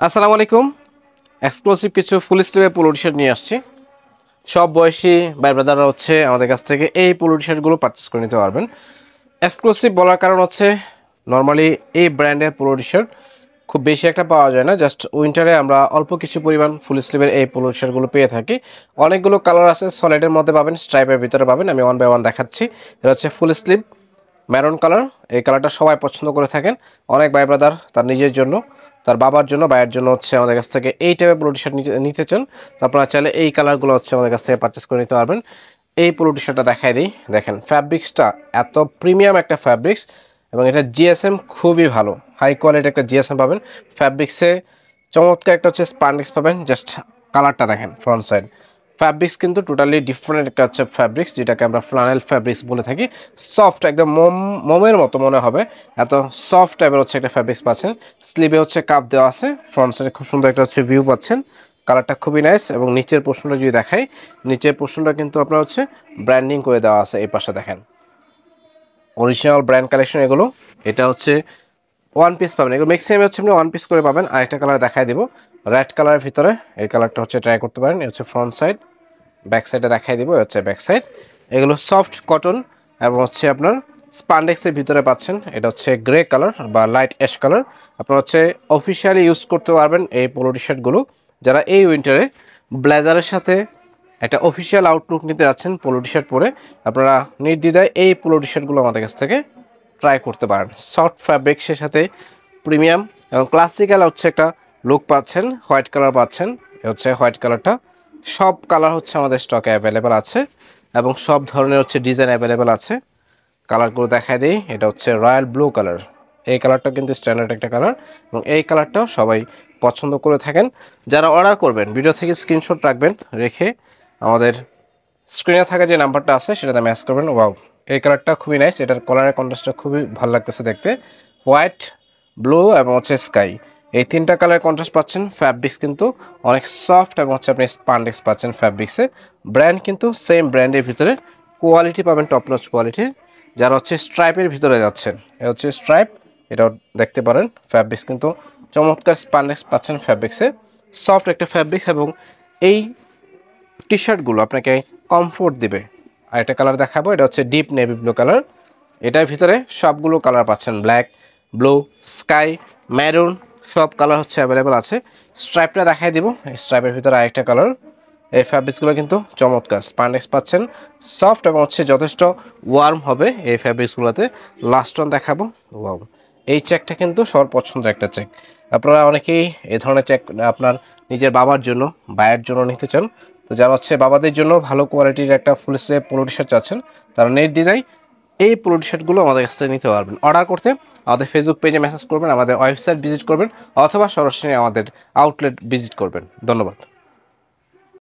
আসসালামু আলাইকুম। এক্সক্লুসিভ কিছু ফুল স্লিভের পোলো টি শার্ট নিয়ে আসছি। সব বয়সী ভাই ব্রাদাররা হচ্ছে আমাদের কাছ থেকে এই পোলো টি শার্টগুলো পারচেস করে নিতে পারবেন। এক্সক্লুসিভ বলার কারণ হচ্ছে নর্মালি এই ব্র্যান্ডের পোলো টি শার্ট খুব বেশি একটা পাওয়া যায় না। জাস্ট উইন্টারে আমরা অল্প কিছু পরিমাণ ফুল স্লিভের এই পোলো টি শার্টগুলো পেয়ে থাকি। অনেকগুলো কালার আছে, সলিডের মধ্যে পাবেন, স্ট্রাইপের ভিতরে পাবেন। আমি ওয়ান বাই ওয়ান দেখাচ্ছি। এটা হচ্ছে ফুল স্লিভ ম্যারুন কালার। এই কালারটা সবাই পছন্দ করে থাকেন, অনেক ভাই ব্রাদার তার নিজের জন্য, তার বাবার জন্য, ভাইয়ের জন্য হচ্ছে আমাদের কাছ থেকে এই টাইপের পোলো টি শার্ট নিতে চান, তো আপনারা চাইলে এই কালারগুলো হচ্ছে আমাদের কাছ থেকে পারচেস করে নিতে পারবেন। এই পোলো টি শার্টটা দেখাই দিই। দেখেন ফ্যাব্রিক্সটা এত প্রিমিয়াম একটা ফ্যাব্রিক্স, এবং এটা জিএসএম খুবই ভালো, হাই কোয়ালিটি একটা জিএসএম পাবেন। ফ্যাব্রিক্সে চমৎকার একটা হচ্ছে স্পান্ডেক্স পাবেন। জাস্ট কালারটা দেখেন, ফ্রন্ট সাইড ফ্যাব্রিক্স কিন্তু টোটালি ডিফারেন্ট একটা হচ্ছে ফ্যাব্রিক্স, যেটাকে আমরা ফ্লানেল ফ্যাব্রিক্স বলে থাকি। সফট, একদম মোমের মতো মনে হবে, এত সফট টাইপের হচ্ছে একটা ফ্যাব্রিক্স পাচ্ছেন। স্লিভে হচ্ছে কাপ দেওয়া আছে, ফ্রন্ট সাইডে খুব সুন্দর একটা হচ্ছে ভিউ পাচ্ছেন। কালারটা খুবই নাইস। এবং নিচের পোর্শনটা যদি দেখাই, নিচের পোর্শনটা কিন্তু আপনার হচ্ছে ব্র্যান্ডিং করে দেওয়া আছে। এই পাশে দেখেন অরিজিনাল ব্র্যান্ড কালেকশন এগুলো। এটা হচ্ছে ওয়ান পিস পাবেন, এগুলো ম্যাক্সিমাম হচ্ছে আপনি ওয়ান পিস করে পাবেন। আরেকটা কালার দেখাই দিব রেড কালারের ভিতরে, এই কালারটা হচ্ছে ট্রাই করতে পারেন। এই হচ্ছে ফ্রন্ট সাইড, ব্যাক সাইডে দেখাই দিব হচ্ছে ব্যাক সাইড। এগুলো সফট কটন এবং হচ্ছে আপনার স্পান্ডেক্সের ভিতরে পাচ্ছেন। এটা হচ্ছে গ্রে কালার বা লাইট অ্যাশ কালার। আপনারা হচ্ছে অফিসিয়ালি ইউজ করতে পারবেন এই পোলো টি শার্টগুলো। যারা এই উইন্টারে ব্লেজারের সাথে একটা অফিসিয়াল আউটলুক নিতে যাচ্ছেন পোলো টি শার্ট পরে, আপনারা নির্দ্বিধায় এই পোলো টি শার্টগুলো আমাদের কাছ থেকে ট্রাই করতে পারেন। সফট ফ্যাব্রিক্সের সাথে প্রিমিয়াম এবং ক্লাসিক্যাল হচ্ছে একটা লুক পাচ্ছেন। হোয়াইট কালার পাচ্ছেন, এ হচ্ছে হোয়াইট কালারটা। সব কালার হচ্ছে আমাদের স্টকে অ্যাভেলেবেল আছে এবং সব ধরনের হচ্ছে ডিজাইন অ্যাভেলেবেল আছে। কালারগুলো দেখায় দিই। এটা হচ্ছে রয়্যাল ব্লু কালার। এই কালারটা কিন্তু স্ট্যান্ডার্ড একটা কালার এবং এই কালারটাও সবাই পছন্দ করে থাকেন। যারা অর্ডার করবেন ভিডিও থেকে স্ক্রিনশট রাখবেন, রেখে আমাদের স্ক্রিনে থাকা যে নাম্বারটা আছে সেটাতে ম্যাচ করবেন। ওয়াও, এই কালারটা খুবই নাইস, এটার কালারের কন্ট্রাস্টটা খুবই ভালো লাগতেছে দেখতে। হোয়াইট, ব্লু এবং হচ্ছে স্কাই, এই তিনটা কালার কন্ট্রাস্ট পাচ্ছেন। ফ্যাব্রিক্স কিন্তু অনেক সফট এবং হচ্ছে আপনি স্পান্ডেক্স পাচ্ছেন ফ্যাব্রিক্সে। ব্র্যান্ড কিন্তু সেম ব্র্যান্ডের ভিতরে, কোয়ালিটি পাবেন টপ নচ কোয়ালিটির। যারা হচ্ছে স্ট্রাইপের ভিতরে যাচ্ছেন, এ হচ্ছে স্ট্রাইপ, এটাও দেখতে পারেন। ফ্যাব্রিক্স কিন্তু চমৎকার স্পান্ডেক্স পাচ্ছেন ফ্যাব্রিক্সে, সফট একটা ফ্যাব্রিক্স এবং এই টি শার্টগুলো আপনাকে কমফোর্ট দিবে। আর একটা কালার দেখাবো, এটা হচ্ছে ডিপ নেভি ব্লু কালার। এটার ভিতরে সবগুলো কালার পাচ্ছেন, ব্ল্যাক, ব্লু, স্কাই, ম্যারুন, সব কালার হচ্ছে অ্যাভেলেবেল আছে। স্ট্রাইপটা দেখাই দিব, স্ট্রাইপের ভিতরে আরেকটা কালার। এই ফ্যাব্রিক্সগুলো কিন্তু চমৎকার, স্পান্ডেক্স পাচ্ছেন, সফট এবং হচ্ছে যথেষ্ট ওয়ার্ম হবে এই ফ্যাব্রিক্সগুলোতে। লাস্ট ওয়ান দেখাবো। ওয়াও, এই চেকটা কিন্তু সবার পছন্দের একটা চেক। আপনারা অনেকেই এই ধরনের চেক আপনার নিজের বাবার জন্য, ভাইয়ের জন্য নিতে চান। তো যারা হচ্ছে বাবাদের জন্য ভালো কোয়ালিটির একটা full sleeve polo T shirt চাচ্ছেন, তারা নির্দ্বিধায় এই পোলো টি শার্টগুলো আমাদের কাছ থেকে নিতে পারবেন। অর্ডার করতে আমাদের ফেসবুক পেজে মেসেজ করবেন, আমাদের ওয়েবসাইট ভিজিট করবেন, অথবা সরাসরি আমাদের আউটলেট ভিজিট করবেন। ধন্যবাদ।